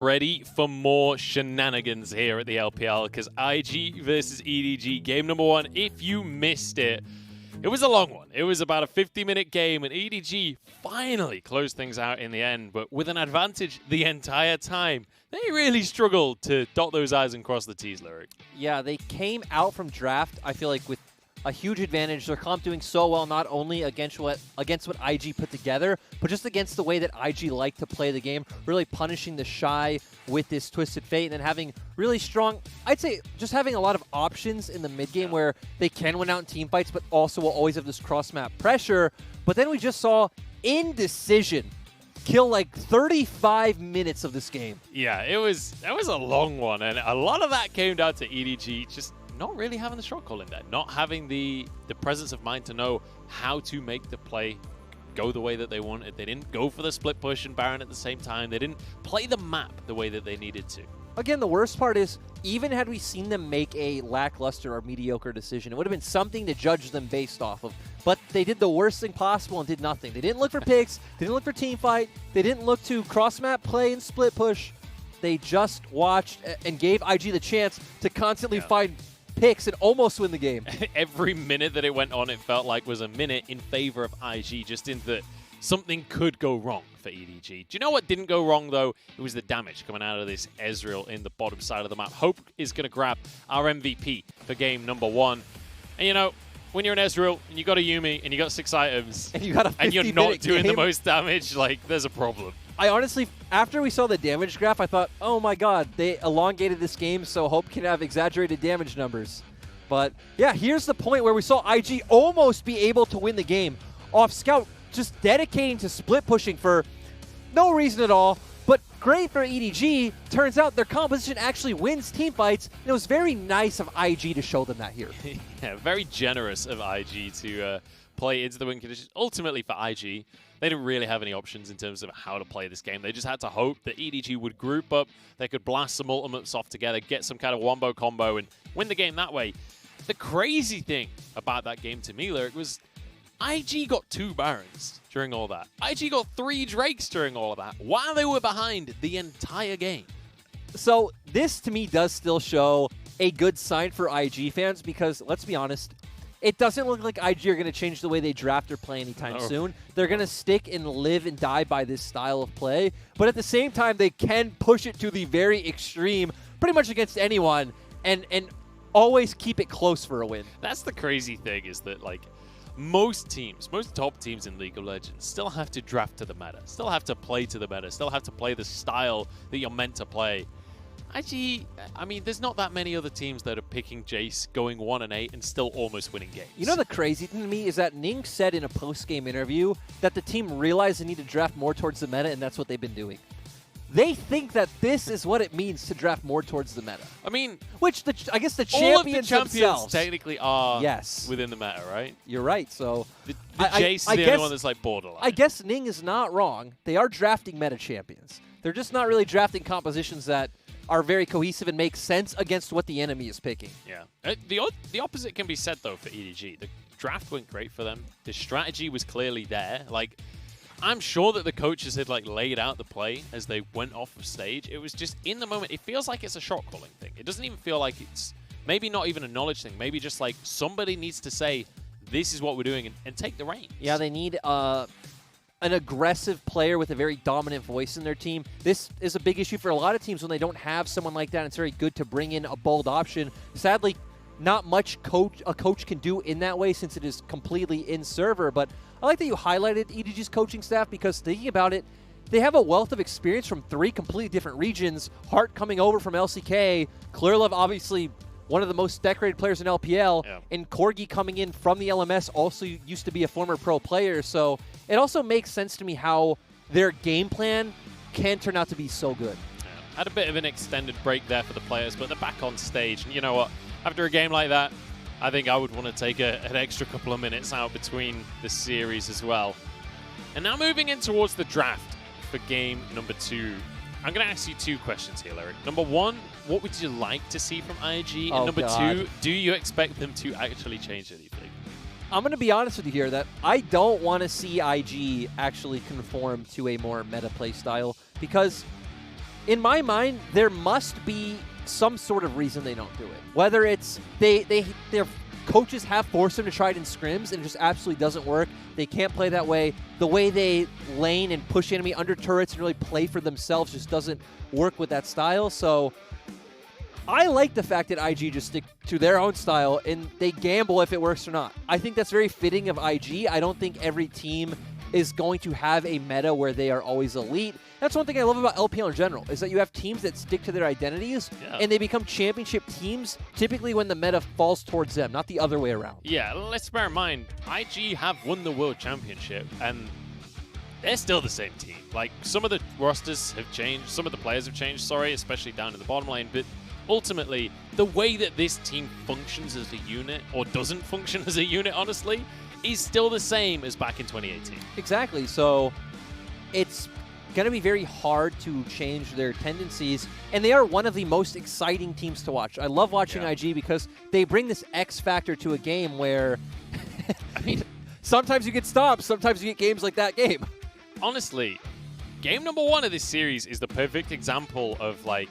Ready for more shenanigans here at the LPL, because IG versus EDG, game number 1, if you missed it, it was a long one. It was about a 50-minute game, and EDG finally closed things out in the end, but with an advantage the entire time. They really struggled to dot those I's and cross the T's, Lyric. Yeah, they came out from draft, I feel like, with a huge advantage. Their comp doing so well, not only against what IG put together, but just against the way that IG like to play the game, really punishing the Shy with this Twisted Fate, and then having really strong, I'd say, just having a lot of options in the mid game where they can win out in team fights, but also will always have this cross-map pressure. But then we just saw Indecision kill like 35 minutes of this game. Yeah, that was a long one, and a lot of that came down to EDG just not really having the shot calling there, not having the presence of mind to know how to make the play go the way that they wanted. They didn't go for the split push and Baron at the same time. They didn't play the map the way that they needed to. Again, the worst part is, even had we seen them make a lackluster or mediocre decision, it would have been something to judge them based off of. But they did the worst thing possible and did nothing. They didn't look for picks, they didn't look for team fight, they didn't look to cross-map play and split push. They just watched and gave IG the chance to constantly find picks and almost win the game. Every minute that it went on, it felt like was a minute in favor of IG, just in that something could go wrong for EDG. Do you know what didn't go wrong, though? It was the damage coming out of this Ezreal in the bottom side of the map. Hope is going to grab our MVP for game number 1. And, you know, when you're an Ezreal and you got a Yumi and you got 6 items and, you got a you're not doing game, the most damage, like, there's a problem. I honestly, after we saw the damage graph, I thought, oh my god, they elongated this game so Hope can have exaggerated damage numbers. But yeah, here's the point where we saw IG almost be able to win the game off Scout, just dedicating to split pushing for no reason at all. But great for EDG. Turns out their composition actually wins team fights. And it was very nice of IG to show them that here. Yeah, very generous of IG to play into the win conditions. Ultimately for IG, they didn't really have any options in terms of how to play this game. They just had to hope that EDG would group up, they could blast some ultimates off together, get some kind of wombo combo, and win the game that way. The crazy thing about that game to me, Lyric, was IG got 2 Barons during all that. IG got 3 Drakes during all of that, while they were behind the entire game. So this, to me, does still show a good sign for IG fans, because, let's be honest, it doesn't look like IG are going to change the way they draft or play anytime soon. They're going to stick and live and die by this style of play. But at the same time, they can push it to the very extreme, pretty much against anyone, and always keep it close for a win. That's the crazy thing, is that, like, most teams, most top teams in League of Legends still have to draft to the meta, still have to play to the meta, still have to play the style that you're meant to play. IG, I mean, there's not that many other teams that are picking Jace, going 1-8, and still almost winning games. You know, the crazy thing to me is that Ning said in a post-game interview that the team realized they need to draft more towards the meta, and that's what they've been doing. They think that this is what it means to draft more towards the meta. I mean, which I guess the all of the champions champions themselves technically are within the meta, right? You're right. So the Jace is the only one that's like borderline. I guess Ning is not wrong. They are drafting meta champions. They're just not really drafting compositions that are very cohesive and make sense against what the enemy is picking. Yeah. The opposite can be said, though, for EDG. The draft went great for them. The strategy was clearly there. Like, I'm sure that the coaches had, like, laid out the play as they went off of stage. It was just in the moment. It feels like it's a shot calling thing. It doesn't even feel like it's maybe not even a knowledge thing. Maybe just like somebody needs to say, this is what we're doing, and take the reins. Yeah, they need an aggressive player with a very dominant voice in their team. This is a big issue for a lot of teams when they don't have someone like that. It's very good to bring in a bold option. Sadly, not much a coach can do in that way, since it is completely in-server. But I like that you highlighted EDG's coaching staff, because thinking about it, they have a wealth of experience from 3 completely different regions. Hart coming over from LCK, Clearlove obviously one of the most decorated players in LPL, and Corgi coming in from the LMS, also used to be a former pro player. So it also makes sense to me how their game plan can turn out to be so good. Yeah. Had a bit of an extended break there for the players, but they're back on stage. And you know what? After a game like that, I think I would want to take an extra couple of minutes out between the series as well. And now moving in towards the draft for game number 2. I'm going to ask you 2 questions here, Lyric. Number 1, what would you like to see from IG? And number 2, do you expect them to actually change anything? I'm going to be honest with you here that I don't want to see IG actually conform to a more meta play style, because In my mind, there must be some sort of reason they don't do it. Whether it's their coaches have forced them to try it in scrims and it just absolutely doesn't work. They can't play that way. The way they lane and push enemy under turrets and really play for themselves just doesn't work with that style. So I like the fact that IG just stick to their own style and they gamble if it works or not. I think that's very fitting of IG. I don't think every team is going to have a meta where they are always elite. That's one thing I love about LPL in general, is that you have teams that stick to their identities, and they become championship teams typically when the meta falls towards them, not the other way around. Yeah, let's bear in mind, IG have won the World Championship, and they're still the same team. Like, some of the rosters have changed, some of the players have changed, sorry, especially down in the bottom lane, but ultimately, the way that this team functions as a unit, or doesn't function as a unit, honestly, is still the same as back in 2018. Exactly. So it's going to be very hard to change their tendencies, and they are one of the most exciting teams to watch. I love watching IG because they bring this X factor to a game where, I mean, sometimes you get stomped, sometimes you get games like that game. Honestly, game number 1 of this series is the perfect example of, like,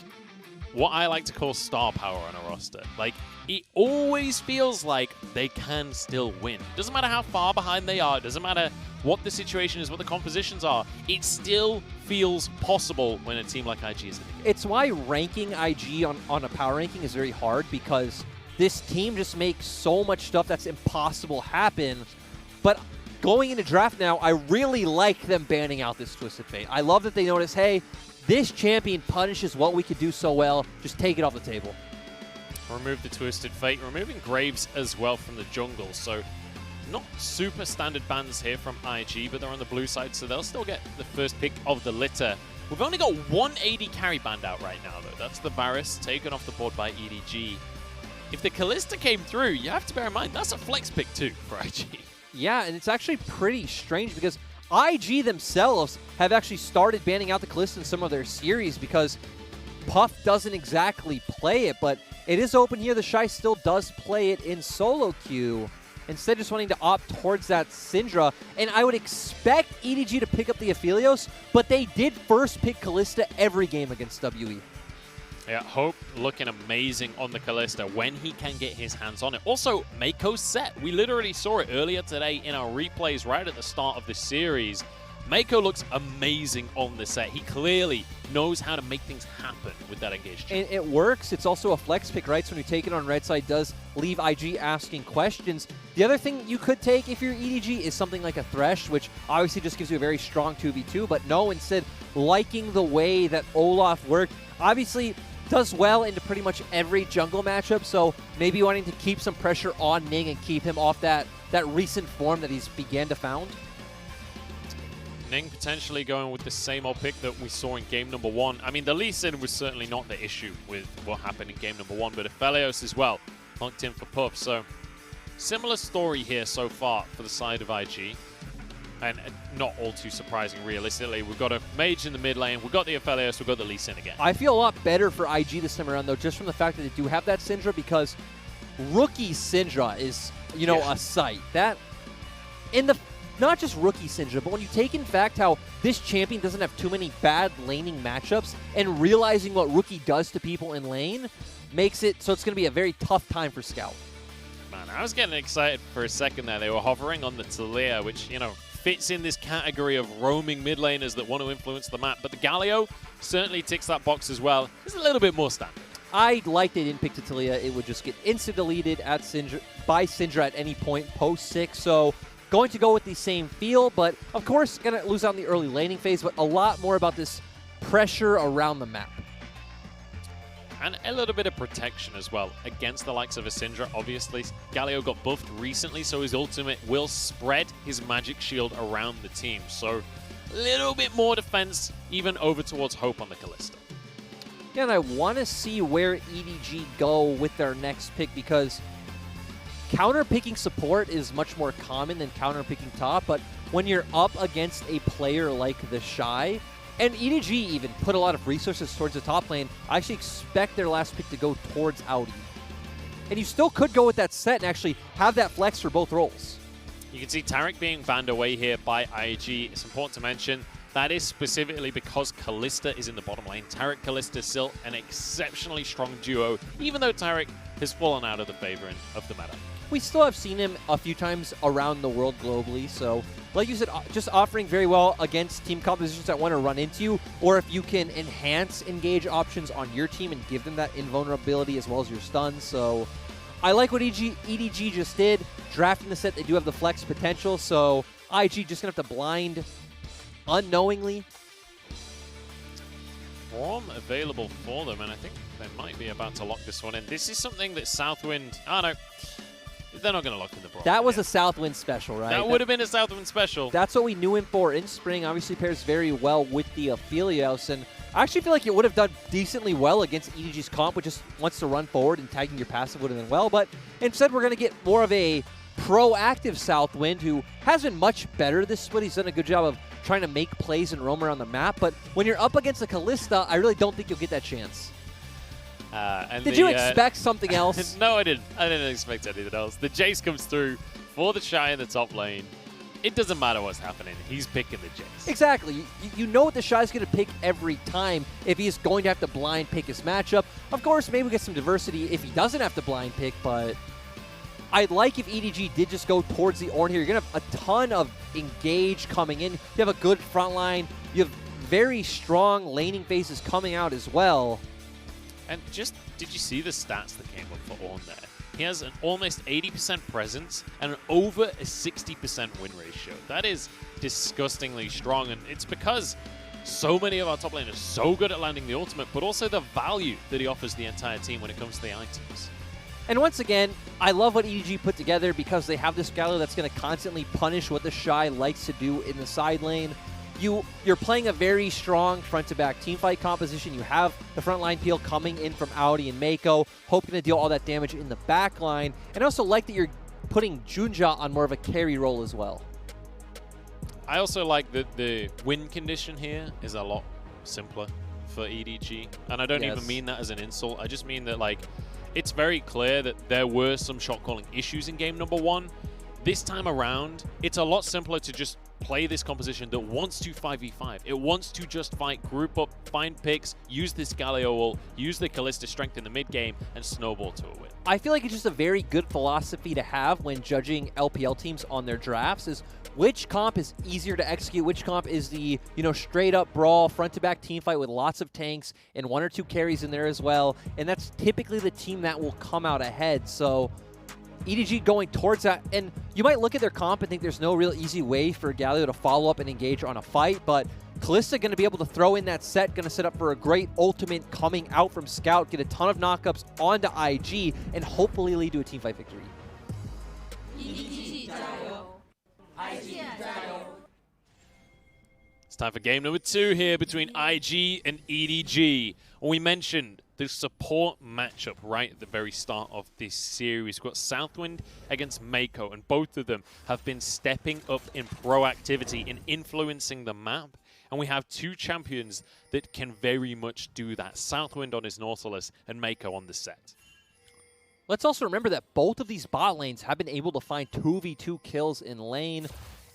what I like to call star power on a roster. Like, it always feels like they can still win. Doesn't matter how far behind they are. It doesn't matter what the situation is, what the compositions are. It still feels possible when a team like IG is in the game. It's why ranking IG on a power ranking is very hard, because this team just makes so much stuff that's impossible happen. But going into draft now, I really like them banning out this Twisted Fate. I love that they notice, hey, this champion punishes what we could do so well. Just take it off the table. Remove the Twisted Fate, removing Graves as well from the jungle. So not super standard bans here from IG, but they're on the blue side, so they'll still get the first pick of the litter. We've only got one AD carry banned out right now, though. That's the Varus, taken off the board by EDG. If the Kalista came through, you have to bear in mind, that's a flex pick too for IG. Yeah, and it's actually pretty strange because IG themselves have actually started banning out the Kalista in some of their series because Puff doesn't exactly play it, but it is open here. The Shy still does play it in solo queue, instead just wanting to opt towards that Syndra. And I would expect EDG to pick up the Aphelios, but they did first pick Kalista every game against WE. Yeah, Hope looking amazing on the Kalista when he can get his hands on it. Also, Mako's set. We literally saw it earlier today in our replays right at the start of the series. Mako looks amazing on the set. He clearly knows how to make things happen with that engaged. And it works. It's also a flex pick, right? So when you take it on red side, does leave IG asking questions. The other thing you could take if you're EDG is something like a Thresh, which obviously just gives you a very strong 2v2, but no, instead liking the way that Olaf worked. Obviously does well into pretty much every jungle matchup, so maybe wanting to keep some pressure on Ning and keep him off that recent form that he's began to found. Ning potentially going with the same old pick that we saw in game number 1. I mean, the Lee Sin was certainly not the issue with what happened in game number 1, but Aphelios as well, locked in for Puff. So, similar story here so far for the side of IG. And not all too surprising, realistically. We've got a mage in the mid lane, we've got the Aphelios, we've got the Lee Sin again. I feel a lot better for IG this time around, though, just from the fact that they do have that Syndra, because rookie Syndra is, you know, a sight. That, in the... Not just rookie Syndra, but when you take in fact how this champion doesn't have too many bad laning matchups and realizing what rookie does to people in lane makes it so it's going to be a very tough time for Scout. Man, I was getting excited for a second there. They were hovering on the Taliyah, which, you know, fits in this category of roaming mid laners that want to influence the map. But the Galio certainly ticks that box as well. It's a little bit more standard. I like they didn't pick the Taliyah. It would just get insta-deleted at by Syndra at any point post 6, so... Going to go with the same feel, but of course going to lose out in the early laning phase, but a lot more about this pressure around the map. And a little bit of protection as well against the likes of a Syndra. Obviously, Galio got buffed recently, so his ultimate will spread his magic shield around the team. So a little bit more defense, even over towards Hope on the Kalista. Yeah, and I want to see where EDG go with their next pick, because counter-picking support is much more common than counter-picking top, but when you're up against a player like the Shy, and EDG even put a lot of resources towards the top lane, I actually expect their last pick to go towards Audi. And you still could go with that set and actually have that flex for both roles. You can see Taric being banned away here by IG. It's important to mention that is specifically because Kalista is in the bottom lane. Taric Kalista is still an exceptionally strong duo, even though Taric has fallen out of the favor of the meta. We still have seen him a few times around the world globally, so like you said, just offering very well against team compositions that want to run into you, or if you can enhance engage options on your team and give them that invulnerability as well as your stuns. So I like what EDG just did. Drafting the set, they do have the flex potential, so IG just going to have to blind unknowingly. Braum available for them, and I think they might be about to lock this one in. This is something that Southwind... Oh, no. They're not going to lock in the Braum. That was a Southwind special, right? That would have been a Southwind special. That's what we knew him for in spring. Obviously pairs very well with the Aphelios, and I actually feel like it would have done decently well against EDG's comp, which just wants to run forward, and tagging your passive would have done well. But instead, we're going to get more of a proactive Southwind who has been much better this split. He's done a good job of trying to make plays and roam around the map. But when you're up against a Kalista, I really don't think you'll get that chance. Did you expect something else? No, I didn't. I didn't expect anything else. The Jace comes through for the Shy in the top lane. It doesn't matter what's happening. He's picking the Jace. Exactly. You know what the Shy's going to pick every time if he's going to have to blind pick his matchup. Of course, maybe we get some diversity if he doesn't have to blind pick, but I'd like if EDG did just go towards the Ornn here. You're going to have a ton of engage coming in. You have a good front line. You have very strong laning phases coming out as well. And just, did you see the stats that came up for Ornn there? He has an almost 80% presence and an over a 60% win ratio. That is disgustingly strong, and it's because so many of our top laners are so good at landing the ultimate, but also the value that he offers the entire team when it comes to the items. And once again, I love what EDG put together because they have this Galio that's going to constantly punish what the Shy likes to do in the side lane. You're playing a very strong front-to-back teamfight composition. You have the frontline peel coming in from Audi and Mako, hoping to deal all that damage in the back line. And I also like that you're putting Junja on more of a carry role as well. I also like that the win condition here is a lot simpler for EDG. And I don't even mean that as an insult. I just mean that, like, it's very clear that there were some shot-calling issues in game number 1. This time around, it's a lot simpler to just play this composition that wants to 5v5. It wants to just fight, group up, find picks, use this Galio ult, use the Kalista strength in the mid game, and snowball to a win. I feel like it's just a very good philosophy to have when judging LPL teams on their drafts is which comp is easier to execute, which comp is the, straight up brawl, front to back team fight with lots of tanks and 1 or 2 carries in there as well. And that's typically the team that will come out ahead. So EDG going towards that, and you might look at their comp and think there's no real easy way for Galio to follow up and engage on a fight, but Kalista going to be able to throw in that set, going to set up for a great ultimate coming out from Scout, get a ton of knockups onto IG, and hopefully lead to a teamfight victory. It's time for game number 2 here between IG and EDG. We mentioned the support matchup right at the very start of this series. We've got Southwind against Mako, and both of them have been stepping up in proactivity in influencing the map. And we have 2 champions that can very much do that. Southwind on his Nautilus and Mako on the set. Let's also remember that both of these bot lanes have been able to find 2v2 kills in lane.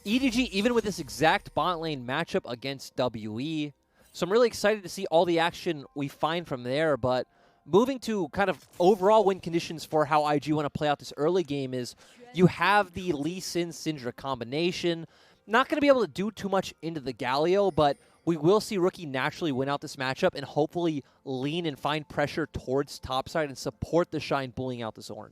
EDG, even with this exact bot lane matchup against WE. So I'm really excited to see all the action we find from there, but moving to kind of overall win conditions for how IG want to play out this early game is you have the Lee Sin Syndra combination. Not going to be able to do too much into the Galio, but we will see Rookie naturally win out this matchup and hopefully lean and find pressure towards topside and support the Shine bullying out this Ornn.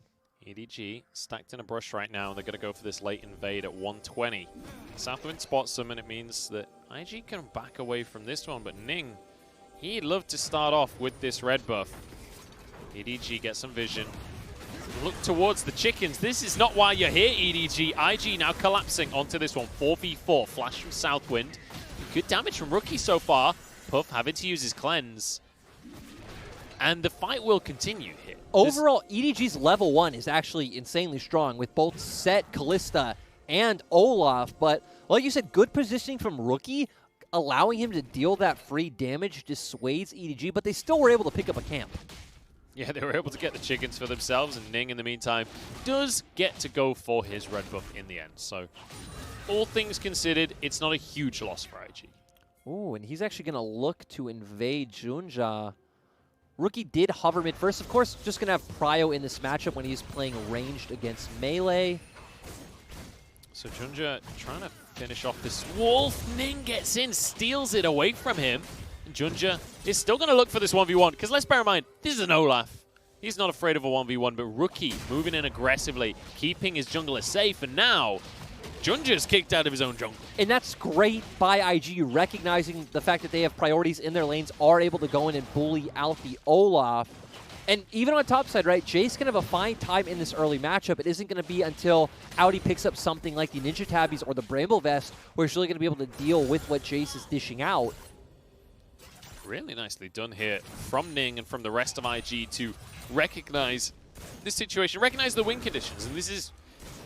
EDG stacked in a brush right now, and they're going to go for this late invade at 120. Southwind spots them, and it means that IG can back away from this one, but Ning, he'd love to start off with this red buff. EDG gets some vision. Look towards the chickens. This is not why you're here, EDG. IG now collapsing onto this one. 4v4, flash from Southwind. Good damage from Rookie so far. Puff having to use his cleanse. And the fight will continue here. Overall, EDG's level 1 is actually insanely strong with both Set, Kalista, and Olaf. But like you said, good positioning from Rookie, allowing him to deal that free damage dissuades EDG, but they still were able to pick up a camp. Yeah, they were able to get the chickens for themselves, and Ning, in the meantime, does get to go for his red buff in the end. So, all things considered, it's not a huge loss for IG. Ooh, and he's actually going to look to invade Junja. Rookie did hover mid first. Of course, just going to have Prio in this matchup when he's playing ranged against melee. So Junja trying to finish off this wolf. Ning gets in, steals it away from him. And Junja is still going to look for this 1v1, because let's bear in mind, this is an Olaf. He's not afraid of a 1v1, but Rookie moving in aggressively, keeping his jungler safe, and now Junja's kicked out of his own jungle. And that's great by IG, recognizing the fact that they have priorities in their lanes, are able to go in and bully out the Olaf. And even on top side, right, Jace can have a fine time in this early matchup. It isn't going to be until Audi picks up something like the Ninja Tabbies or the Bramble Vest where he's really going to be able to deal with what Jace is dishing out. Really nicely done here from Ning and from the rest of IG to recognize this situation, recognize the win conditions. And this is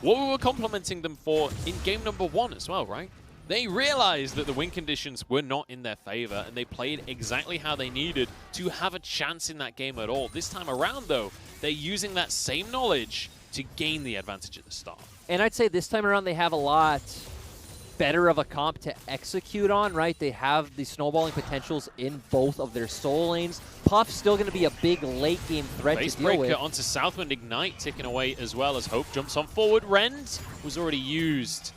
what we were complimenting them for in game number 1 as well, right? They realized that the win conditions were not in their favor, and they played exactly how they needed to have a chance in that game at all. This time around, though, they're using that same knowledge to gain the advantage at the start. And I'd say this time around they have a lot better of a comp to execute on, right? They have the snowballing potentials in both of their soul lanes. Puff's still going to be a big late game threat to deal with. Onto Southwind, Ignite ticking away as well as Hope jumps on forward. Rend was already used.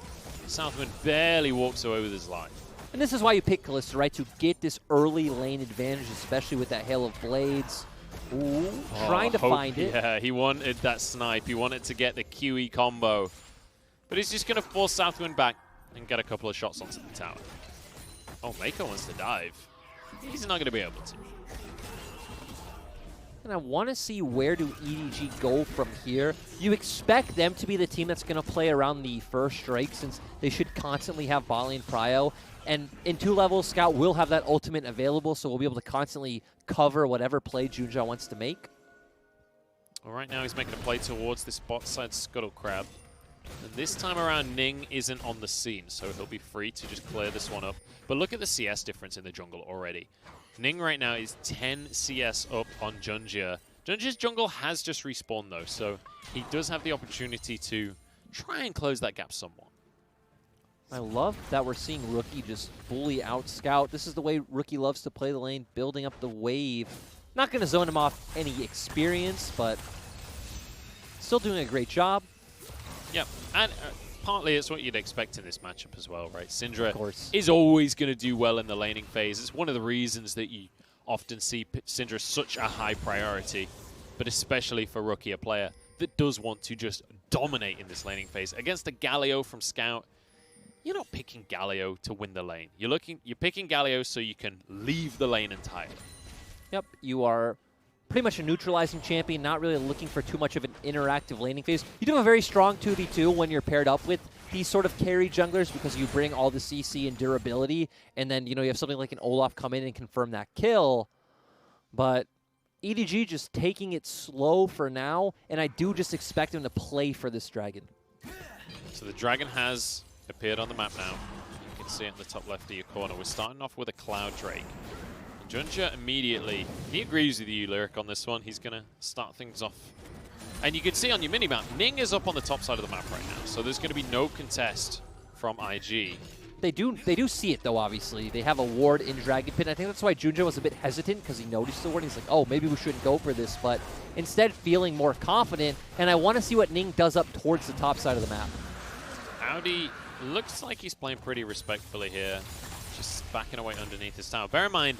Southwind barely walks away with his life. And this is why you pick Kalista, right? To get this early lane advantage, especially with that Hail of Blades. Ooh, trying to find it. Yeah, he wanted that snipe. He wanted to get the QE combo. But he's just going to force Southwind back and get a couple of shots onto the tower. Oh, Mako wants to dive. He's not going to be able to. And I want to see where do EDG go from here. You expect them to be the team that's going to play around the first strike, since they should constantly have Bali and Prio. And in 2 levels, Scout will have that ultimate available, so we'll be able to constantly cover whatever play Junja wants to make. Well, right now he's making a play towards this bot side Scuttle Crab. And this time around, Ning isn't on the scene, so he'll be free to just clear this one up. But look at the CS difference in the jungle already. Ning right now is 10 CS up on Junja. Junja's jungle has just respawned, though, so he does have the opportunity to try and close that gap somewhat. I love that we're seeing Rookie just bully out Scout. This is the way Rookie loves to play the lane, building up the wave. Not going to zone him off any experience, but still doing a great job. Yep, and partly it's what you'd expect in this matchup as well, right? Syndra of course is always going to do well in the laning phase. It's one of the reasons that you often see Syndra such a high priority, but especially for Rookie, a player that does want to just dominate in this laning phase. Against a Galio from Scout, you're not picking Galio to win the lane. You're picking Galio so you can leave the lane entirely. Yep, you are pretty much a neutralizing champion, not really looking for too much of an interactive laning phase. You do have a very strong 2v2 when you're paired up with these sort of carry junglers, because you bring all the CC and durability, and then you have something like an Olaf come in and confirm that kill. But EDG just taking it slow for now, and I do just expect him to play for this dragon. So the dragon has appeared on the map now. You can see it in the top left of your corner. We're starting off with a Cloud Drake. Junja immediately, he agrees with you, Lyric, on this one. He's going to start things off. And you can see on your minimap, Ning is up on the top side of the map right now, so there's going to be no contest from IG. They do see it, though, obviously. They have a ward in Dragon Pit. I think that's why Junja was a bit hesitant, because he noticed the ward. He's like, oh, maybe we shouldn't go for this, but instead feeling more confident, and I want to see what Ning does up towards the top side of the map. Audi looks like he's playing pretty respectfully here, just backing away underneath his tower. Bear in mind,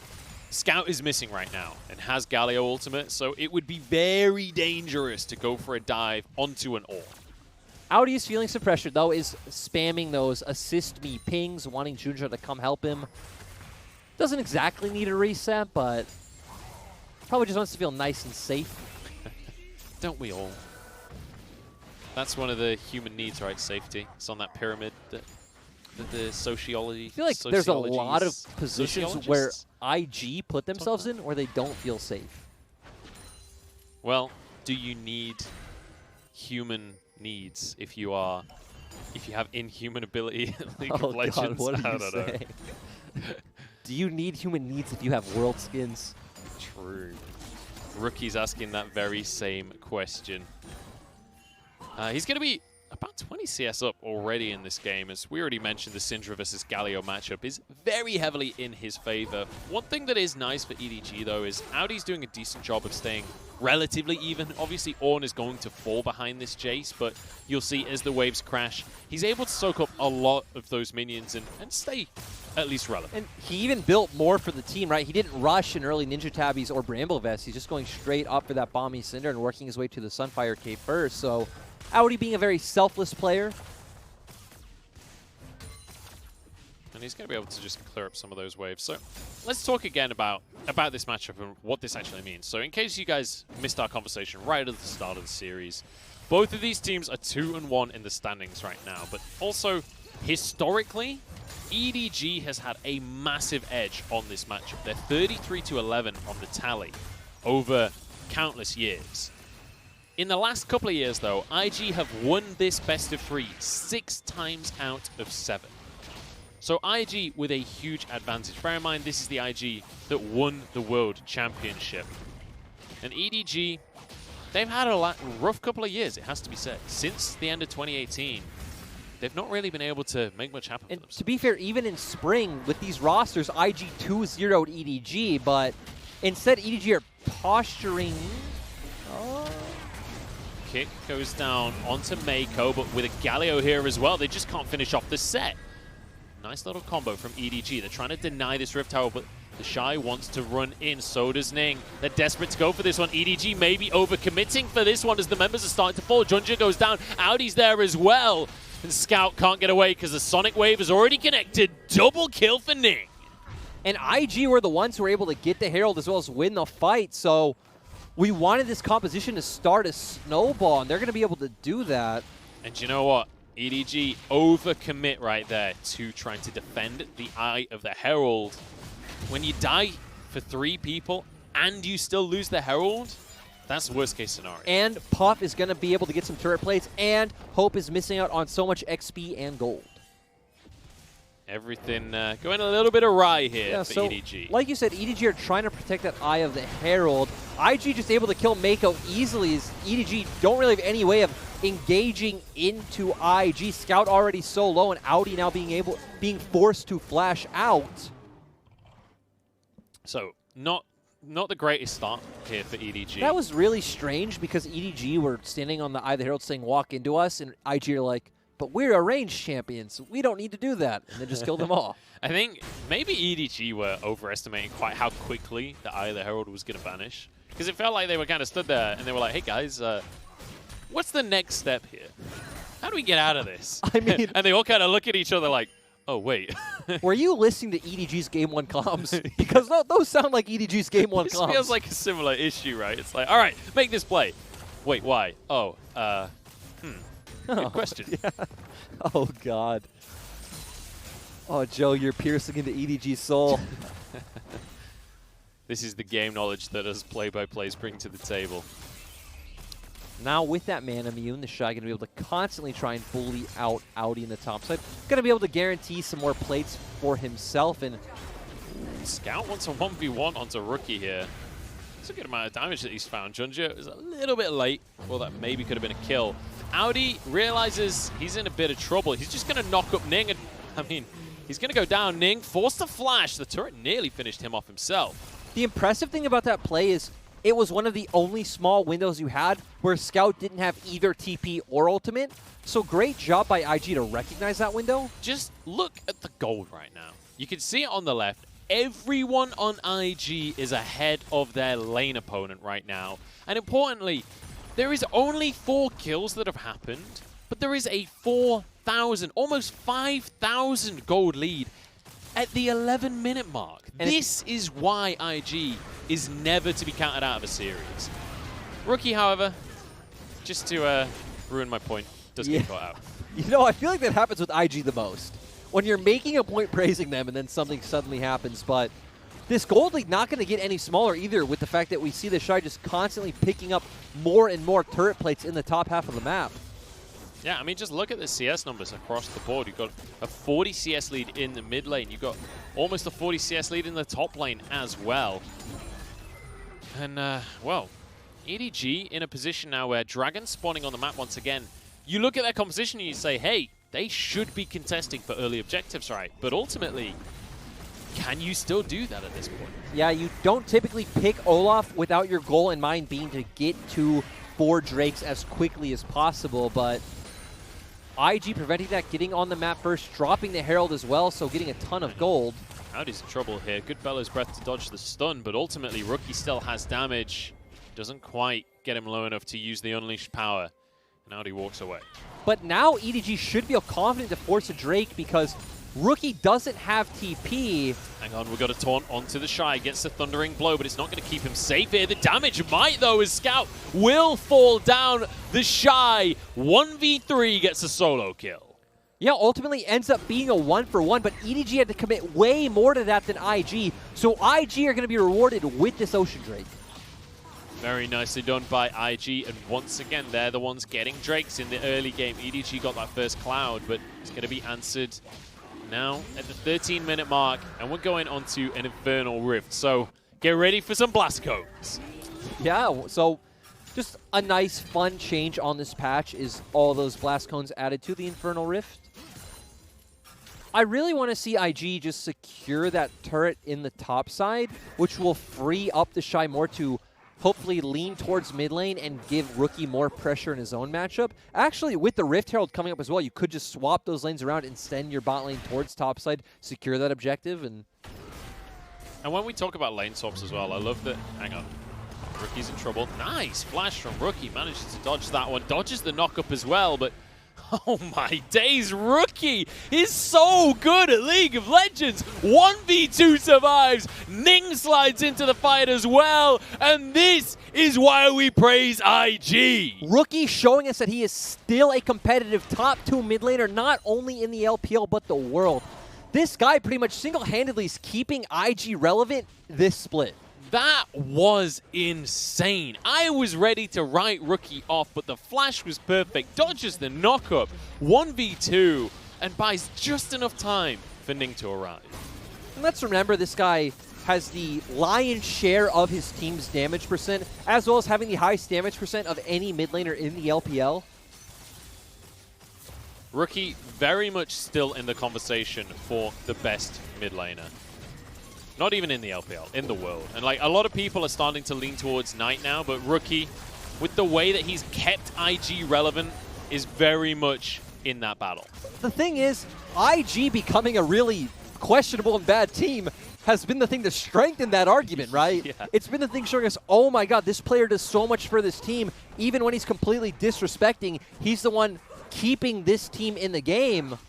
Scout is missing right now and has Galio ultimate, so it would be very dangerous to go for a dive onto an AWP. Audi is feeling some pressure, though, is spamming those assist me pings, wanting Junja to come help him. Doesn't exactly need a reset, but probably just wants to feel nice and safe. Don't we all? That's one of the human needs, right? Safety. It's on that pyramid that the sociology. I feel like there's a lot of positions where IG put themselves in where they don't feel safe. Well, do you need human needs if you have inhuman ability in League of Legends? God, what I are don't you know. saying? Do you need human needs if you have world skins? True. Rookie's asking that very same question. He's going to be about 20 CS up already in this game. As we already mentioned, the Syndra versus Galio matchup is very heavily in his favor. One thing that is nice for EDG, though, is Audi's doing a decent job of staying relatively even. Obviously, Ornn is going to fall behind this Jace, but you'll see as the waves crash, he's able to soak up a lot of those minions and stay at least relevant. And he even built more for the team, right? He didn't rush in early Ninja Tabbies or Bramble Vest. He's just going straight up for that Bomby Cinder and working his way to the Sunfire Cave first. So Audi being a very selfless player. And he's going to be able to just clear up some of those waves. So let's talk again about this matchup and what this actually means. So in case you guys missed our conversation right at the start of the series, both of these teams are 2-1 in the standings right now. But also, historically, EDG has had a massive edge on this matchup. They're 33-11 on the tally over countless years. In the last couple of years, though, IG have won this best of 3 6 times out of 7. So IG with a huge advantage. Bear in mind, this is the IG that won the World Championship. And EDG, they've had a rough couple of years, it has to be said. Since the end of 2018, they've not really been able to make much happen for themselves. To be fair, even in spring, with these rosters, IG 2-0'd EDG, but instead EDG are posturing. Kick goes down onto Mako, but with a Galio here as well, they just can't finish off the set. Nice little combo from EDG. They're trying to deny this Rift Tower, but the Shy wants to run in. So does Ning. They're desperate to go for this one. EDG may be overcommitting for this one as the members are starting to fall. Junja goes down. Audi's there as well. And Scout can't get away because the Sonic Wave is already connected. Double kill for Ning. And IG were the ones who were able to get the Herald as well as win the fight. So we wanted this composition to start a snowball, and they're going to be able to do that. And you know what? EDG overcommit right there to trying to defend the Eye of the Herald. When you die for 3 people and you still lose the Herald, that's the worst case scenario. And Puff is going to be able to get some turret plates, and Hope is missing out on so much XP and gold. Everything going a little bit awry here for so, EDG. Like you said, EDG are trying to protect that Eye of the Herald. IG just able to kill Mako easily as EDG don't really have any way of engaging into IG. Scout already so low, and Audi now being forced to flash out. So not the greatest start here for EDG. That was really strange because EDG were standing on the Eye of the Herald saying walk into us, and IG are like, but we're a ranged champion, so we don't need to do that. And then just killed them all. I think maybe EDG were overestimating quite how quickly the Eye of the Herald was going to vanish. Because it felt like they were kind of stood there and they were like, hey guys, what's the next step here? How do we get out of this? I mean, and they all kind of look at each other like, oh, wait. Were you listening to EDG's Game 1 comms? Because those sound like EDG's Game 1 comms. This feels like a similar issue, right? It's like, all right, make this play. Wait, why? Oh, good question. Yeah. Oh, God. Oh, Joe, you're piercing into EDG's soul. This is the game knowledge that us play-by-plays bring to the table. Now with that mana immune, the Shy going to be able to constantly try and bully out Audi in the top side. Going to be able to guarantee some more plates for himself. And Scout wants a 1v1 onto Rookie here. It's a good amount of damage that he's found. Junja is a little bit late. Well, that maybe could have been a kill. Audi realizes he's in a bit of trouble. He's just going to knock up Ning. And, I mean, he's going to go down. Ning forced to flash. The turret nearly finished him off himself. The impressive thing about that play is it was one of the only small windows you had where Scout didn't have either TP or ultimate. So great job by IG to recognize that window. Just look at the gold right now. You can see it on the left. Everyone on IG is ahead of their lane opponent right now. And importantly, there is only 4 kills that have happened, but there is a 4,000, almost 5,000 gold lead at the 11-minute mark. And this is why IG is never to be counted out of a series. Rookie, however, just to ruin my point, does get caught out. You know, I feel like that happens with IG the most. When you're making a point praising them and then something suddenly happens, but this gold lead not going to get any smaller either with the fact that we see the Shy just constantly picking up more and more turret plates in the top half of the map. Yeah, I mean, just look at the CS numbers across the board. You've got a 40 CS lead in the mid lane. You've got almost a 40 CS lead in the top lane as well. And, well, EDG in a position now where Dragon's spawning on the map once again. you look at their composition and you say, hey, they should be contesting for early objectives, right? But ultimately, can you still do that at this point? Yeah, you don't typically pick Olaf without your goal in mind being to get to 4 Drakes as quickly as possible, but IG preventing that, getting on the map first, dropping the Herald as well, so getting a ton of gold. Audi's in trouble here. Good Bellows Breath to dodge the stun, but ultimately Rookie still has damage. Doesn't quite get him low enough to use the Unleashed power, and Audi walks away. But now EDG should feel confident to force a Drake because Rookie doesn't have TP. Hang on, we've got a taunt onto the Shy. Gets the Thundering Blow, but it's not going to keep him safe here. The damage might, though, as Scout will fall down. The Shy 1v3 gets a solo kill. Yeah, ultimately ends up being a 1-for-1, but EDG had to commit way more to that than IG. So IG are going to be rewarded with this Ocean Drake. Very nicely done by IG, and once again, they're the ones getting Drakes in the early game. EDG got that first Cloud, but it's going to be answered now at the 13-minute mark, and we're going on to an Infernal Rift. So get ready for some Blast Cones. Yeah, so just a nice, fun change on this patch is all those Blast Cones added to the Infernal Rift. I really want to see IG just secure that turret in the top side, which will free up the Shy more to hopefully lean towards mid lane and give Rookie more pressure in his own matchup. Actually, with the Rift Herald coming up as well, you could just swap those lanes around and send your bot lane towards top side, secure that objective. And when we talk about lane swaps as well, I love that. Hang on. Rookie's in trouble. Nice flash from Rookie. Manages to dodge that one. Dodges the knock-up as well, but oh my days, Rookie is so good at League of Legends. 1v2 survives. Ning slides into the fight as well, and this is why we praise IG. Rookie showing us that he is still a competitive top 2 mid laner, not only in the LPL, but the world. This guy pretty much single-handedly is keeping IG relevant this split. That was insane. I was ready to write Rookie off, but the flash was perfect. Dodges the knock-up, 1v2, and buys just enough time for Ning to arrive. And let's remember, this guy has the lion's share of his team's damage percent, as well as having the highest damage percent of any mid laner in the LPL. Rookie very much still in the conversation for the best mid laner. Not even in the LPL, in the world. And like a lot of people are starting to lean towards Knight now, but Rookie, with the way that he's kept IG relevant, is very much in that battle. The thing is, IG becoming a really questionable and bad team has been the thing to strengthen that argument, right? Yeah. It's been the thing showing us, oh my god, this player does so much for this team. Even when he's completely disrespecting, he's the one keeping this team in the game.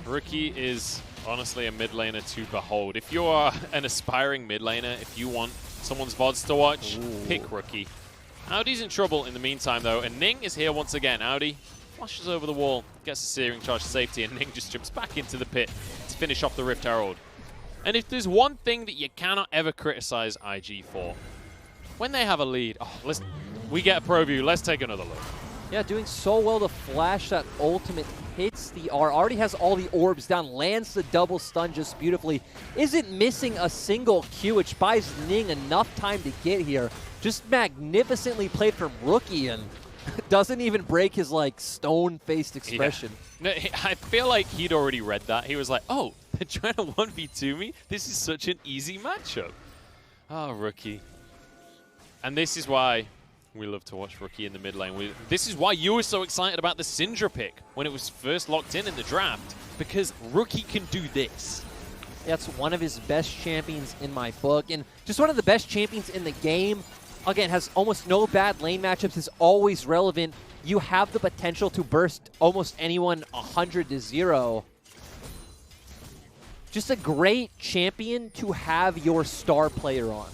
Rookie is honestly a mid laner to behold. If you are an aspiring mid laner, if you want someone's VODs to watch, pick Rookie. Audi's in trouble in the meantime, though, and Ning is here once again. Audi flashes over the wall, gets a Searing Charge to safety, and Ning just jumps back into the pit to finish off the Rift Herald. And if there's one thing that you cannot ever criticize IG for, when they have a lead, we get a pro view. Let's take another look. Yeah, doing so well to flash that ultimate, hits the R, already has all the orbs down, lands the double stun just beautifully, isn't missing a single Q, which buys Ning enough time to get here. Just magnificently played from Rookie, and doesn't even break his like stone-faced expression. Yeah. No, I feel like he'd already read that. He was like, oh, they're trying to 1v2 me? This is such an easy matchup. Oh, Rookie. And this is why we love to watch Rookie in the mid lane. This is why you were so excited about the Syndra pick when it was first locked in the draft, because Rookie can do this. That's one of his best champions in my book, and just one of the best champions in the game. Again, has almost no bad lane matchups, is always relevant. You have the potential to burst almost anyone 100-0. Just a great champion to have your star player on.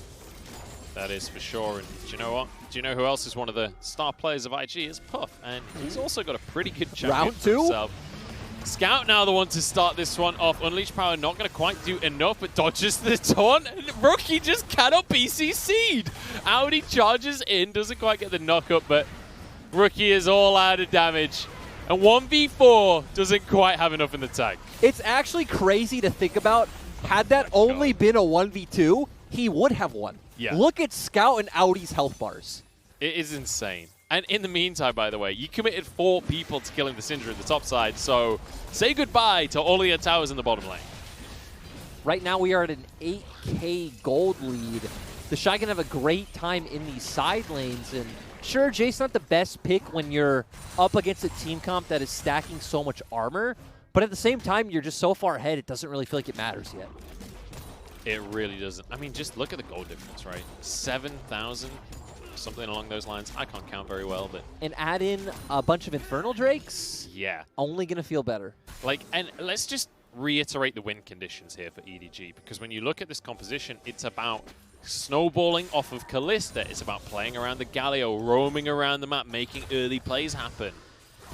That is for sure, and do you know what? Do you know who else is one of the star players of IG? Is Puff, and he's also got a pretty good champion Round 2? himself. Scout now the one to start this one off. Unleashed Power not going to quite do enough, but dodges the taunt. And Rookie just cannot be CC'd. Audi charges in, doesn't quite get the knock-up, but Rookie is all out of damage. And 1v4 doesn't quite have enough in the tank. It's actually crazy to think about. Had that only been a 1v2, he would have won. Yeah. Look at Scout and Audi's health bars. It is insane. And in the meantime, by the way, you committed 4 people to killing the Syndra at the top side, so say goodbye to all of your towers in the bottom lane. Right now we are at an 8K gold lead. The Shy can have a great time in these side lanes, and sure, Jace's not the best pick when you're up against a team comp that is stacking so much armor, but at the same time, you're just so far ahead, it doesn't really feel like it matters yet. It really doesn't. I mean, just look at the gold difference, right? 7,000, something along those lines. I can't count very well, but... And add in a bunch of Infernal Drakes? Yeah. Only going to feel better. Like, and let's just reiterate the win conditions here for EDG, because when you look at this composition, it's about snowballing off of Callista. It's about playing around the Galio, roaming around the map, making early plays happen.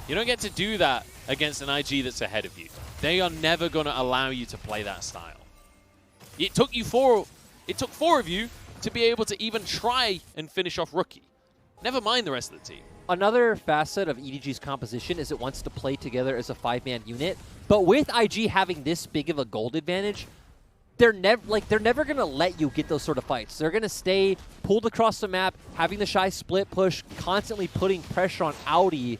You don't get to do that against an IG that's ahead of you. They are never going to allow you to play that style. It took 4 of you to be able to even try and finish off Rookie. Never mind the rest of the team. Another facet of EDG's composition is it wants to play together as a 5-man unit. But with IG having this big of a gold advantage, they're never going to let you get those sort of fights. They're going to stay pulled across the map, having the Shy split push, constantly putting pressure on Audi.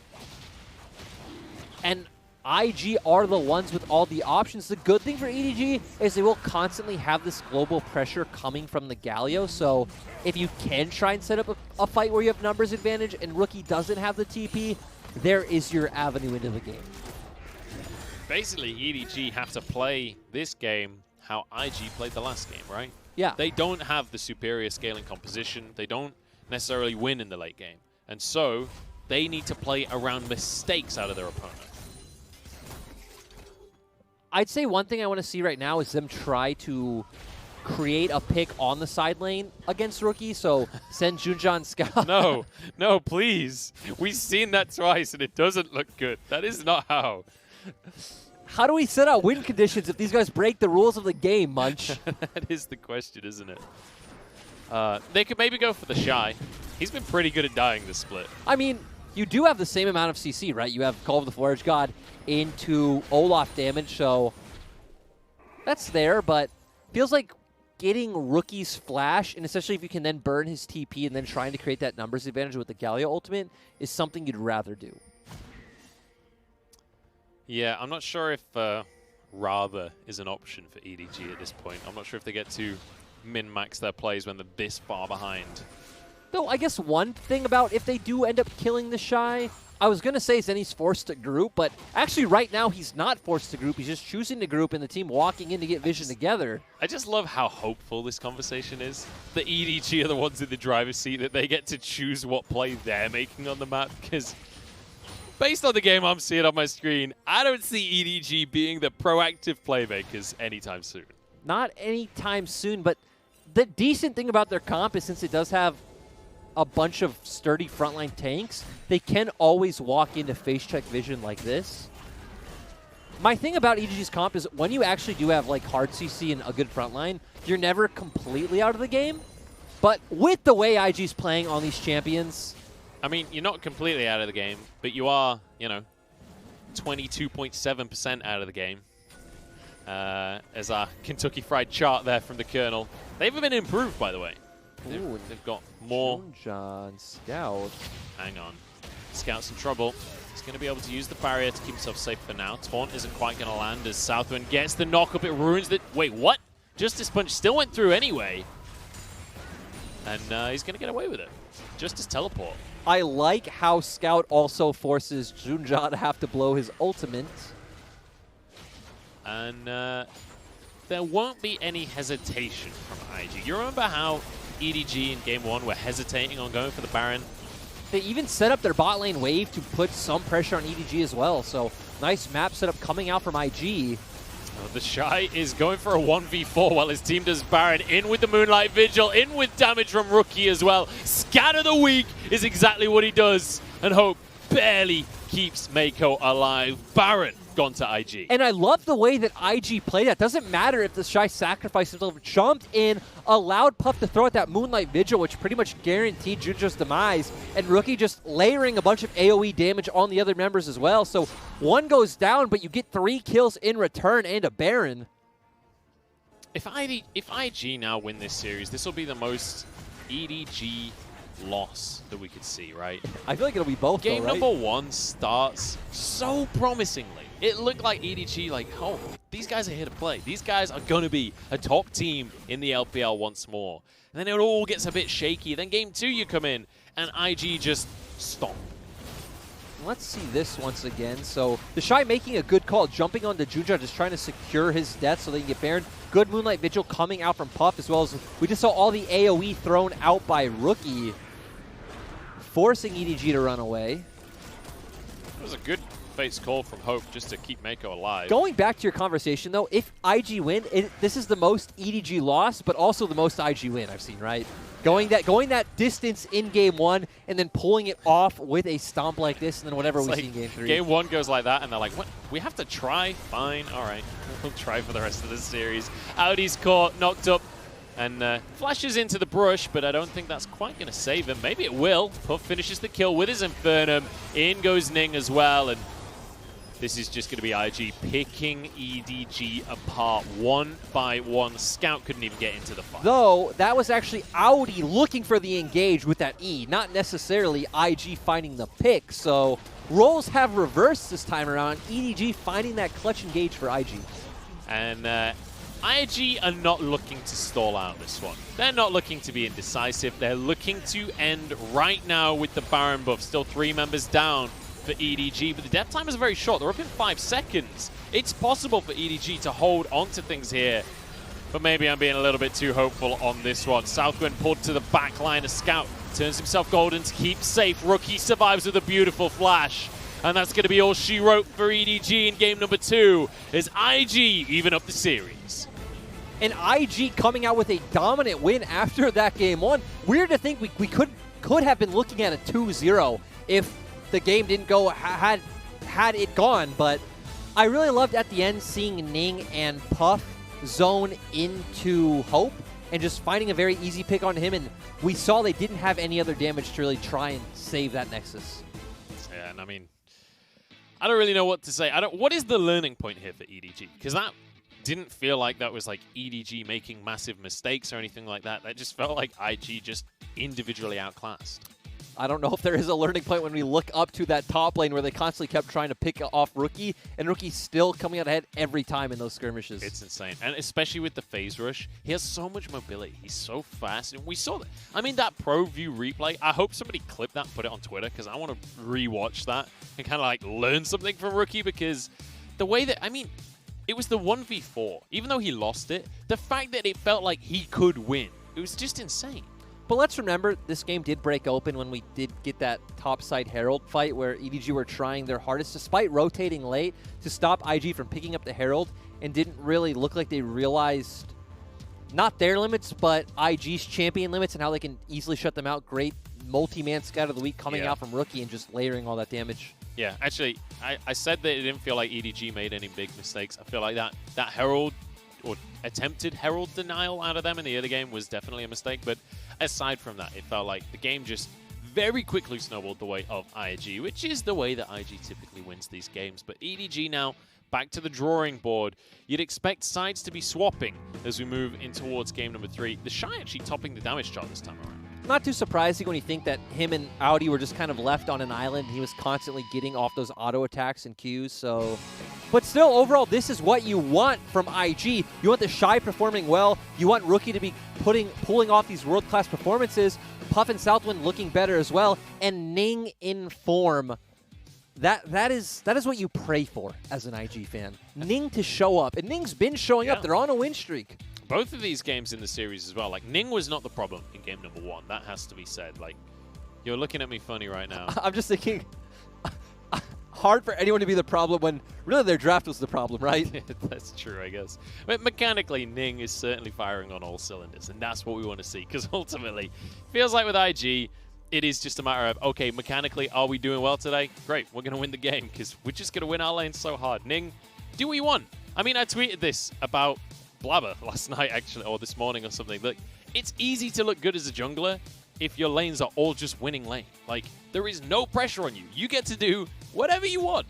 And IG are the ones with all the options. The good thing for EDG is they will constantly have this global pressure coming from the Galio. So if you can try and set up a fight where you have numbers advantage and Rookie doesn't have the TP, there is your avenue into the game. Basically, EDG have to play this game how IG played the last game, right? Yeah. They don't have the superior scaling composition. They don't necessarily win in the late game. And so they need to play around mistakes out of their opponent. I'd say one thing I want to see right now is them try to create a pick on the side lane against Rookie. So send Junjan Scout. No, please. We've seen that twice and it doesn't look good. That is not how. How do we set out win conditions if these guys break the rules of the game, Munch? That is the question, isn't it? They could maybe go for the Shy. He's been pretty good at dying this split. I mean, you do have the same amount of CC, right? You have Call of the Forge God into Olaf damage, so that's there, but feels like getting Rookie's flash, and especially if you can then burn his TP and then trying to create that numbers advantage with the Galio ultimate, is something you'd rather do. Yeah, I'm not sure if rather is an option for EDG at this point. I'm not sure if they get to min-max their plays when they're this far behind. Though I guess one thing about if they do end up killing the Shy, I was going to say Zenny's forced to group, but actually right now he's not forced to group. He's just choosing to group and the team walking in to get vision together. I just love how hopeful this conversation is. The EDG are the ones in the driver's seat, that they get to choose what play they're making on the map, because based on the game I'm seeing on my screen, I don't see EDG being the proactive playmakers anytime soon. Not anytime soon, but the decent thing about their comp is since it does have a bunch of sturdy frontline tanks, they can always walk into face check vision like this. My thing about EDG's comp is when you actually do have like hard CC and a good frontline, you're never completely out of the game. But with the way IG's playing on these champions, I mean, you're not completely out of the game, but you are, 22.7% out of the game. As our Kentucky Fried chart there from the Colonel. They've been improved, by the way. They've got more. John Scout. Hang on. Scout's in trouble. He's going to be able to use the barrier to keep himself safe for now. Taunt isn't quite going to land as Southwind gets the knock up. It ruins the... Wait, what? Justice Punch still went through anyway. And he's going to get away with it. Justice Teleport. I like how Scout also forces Junja to have to blow his ultimate. And there won't be any hesitation from IG. You remember how EDG in Game 1 were hesitating on going for the Baron? They even set up their bot lane wave to put some pressure on EDG as well. So nice map setup coming out from IG. Oh, the Shy is going for a 1v4 while his team does Baron. In with the Moonlight Vigil, in with damage from Rookie as well. Scatter the Weak is exactly what he does. And Hope barely keeps Mako alive. Baron gone to IG. And I love the way that IG played that. Doesn't matter if the Shy sacrificed himself, jumped in, allowed Puff to throw out that Moonlight Vigil, which pretty much guaranteed Junja's demise, and Rookie just layering a bunch of AoE damage on the other members as well. So one goes down, but you get 3 kills in return and a Baron. If IG now win this series, this will be the most EDG loss that we could see, right? I feel like it'll be both, Game though, right? number 1 starts so promisingly. It looked like EDG, like, oh, these guys are here to play. These guys are going to be a top team in the LPL once more. And then it all gets a bit shaky. Then game 2 you come in, and IG just stop. Let's see this once again. So the Shy making a good call, jumping onto Junja, just trying to secure his death so they can get Baron. Good Moonlight Vigil coming out from Puff, as well as we just saw all the AoE thrown out by Rookie, forcing EDG to run away. It was a good face call from Hope just to keep Mako alive. Going back to your conversation, though, if IG win, this is the most EDG loss, but also the most IG win I've seen, right? Going that distance in game 1 and then pulling it off with a stomp like this, and then whatever we see in game 3. Game 1 goes like that, and they're like, what? We have to try? Fine, all right. We'll try for the rest of the series. Audi's caught, knocked up, and flashes into the brush, but I don't think that's quite going to save him. Maybe it will. Puff finishes the kill with his Infernum. In goes Ning as well, and this is just going to be IG picking EDG apart one by one. Scout couldn't even get into the fight. Though, that was actually Audi looking for the engage with that E, not necessarily IG finding the pick. So, roles have reversed this time around. EDG finding that clutch engage for IG. And IG are not looking to stall out this one. They're not looking to be indecisive. They're looking to end right now with the Baron buff. Still 3 members down for EDG, but the death time is very short. They're up in 5 seconds. It's possible for EDG to hold on to things here, but maybe I'm being a little bit too hopeful on this one. Southwind pulled to the back line. A Scout turns himself golden to keep safe. Rookie survives with a beautiful flash, and that's going to be all she wrote for EDG in game number 2 as IG even up the series. And IG coming out with a dominant win after that game 1. Weird to think we could have been looking at a 2-0 if the game didn't go, had it gone, but I really loved at the end seeing Ning and Puff zone into Hope and just finding a very easy pick on him, and we saw they didn't have any other damage to really try and save that Nexus. Yeah, and I mean, I don't really know what to say. What is the learning point here for EDG? Because that didn't feel like that was like EDG making massive mistakes or anything like that. That just felt like IG just individually outclassed. I don't know if there is a learning point when we look up to that top lane where they constantly kept trying to pick off Rookie, and Rookie's still coming out ahead every time in those skirmishes. It's insane. And especially with the phase rush, he has so much mobility. He's so fast. And we saw that. I mean, that pro view replay, I hope somebody clipped that and put it on Twitter, because I want to rewatch that and kind of like learn something from Rookie, because the way that, I mean, it was the 1v4. Even though he lost it, the fact that it felt like he could win, it was just insane. But let's remember, this game did break open when we did get that topside Herald fight where EDG were trying their hardest, despite rotating late, to stop IG from picking up the Herald, and didn't really look like they realized not their limits, but IG's champion limits and how they can easily shut them out. Great multi-man scout of the week coming out from Rookie and just layering all that damage. Yeah, actually, I said that it didn't feel like EDG made any big mistakes. I feel like that Herald, or attempted Herald denial out of them in the other game was definitely a mistake, but aside from that, it felt like the game just very quickly snowballed the way of IG, which is the way that IG typically wins these games. But EDG now back to the drawing board. You'd expect sides to be swapping as we move in towards game number 3. The Shy actually topping the damage chart this time around. Not too surprising when you think that him and Audi were just kind of left on an island. He was constantly getting off those auto attacks and Qs, so... But still, overall, this is what you want from IG. You want the Shy performing well. You want Rookie to be pulling off these world-class performances. Puff and Southwind looking better as well. And Ning in form. That is what you pray for as an IG fan. Ning to show up. And Ning's been showing up. They're on a win streak. Both of these games in the series as well. Like, Ning was not the problem in game number 1. That has to be said. Like, you're looking at me funny right now. I'm just thinking, hard for anyone to be the problem when really their draft was the problem, right? That's true, I guess. But mechanically, Ning is certainly firing on all cylinders, and that's what we want to see, because ultimately, feels like with IG, it is just a matter of, okay, mechanically, are we doing well today? Great, we're going to win the game, because we're just going to win our lane so hard. Ning, do what you want. I mean, I tweeted this about Blabber last night, actually, or this morning or something. Look, it's easy to look good as a jungler if your lanes are all just winning lane. Like, there is no pressure on you. You get to do whatever you want.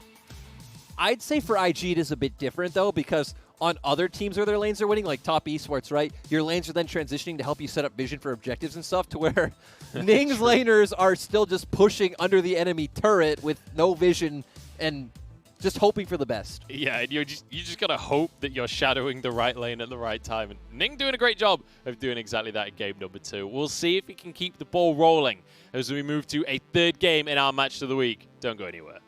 I'd say for IG it is a bit different, though, because on other teams where their lanes are winning, like top esports, right? Your lanes are then transitioning to help you set up vision for objectives and stuff, to where Ning's laners are still just pushing under the enemy turret with no vision and just hoping for the best. Yeah, and you just gotta hope that you're shadowing the right lane at the right time. And Ning doing a great job of doing exactly that in game number 2. We'll see if he can keep the ball rolling as we move to a third game in our match of the week. Don't go anywhere.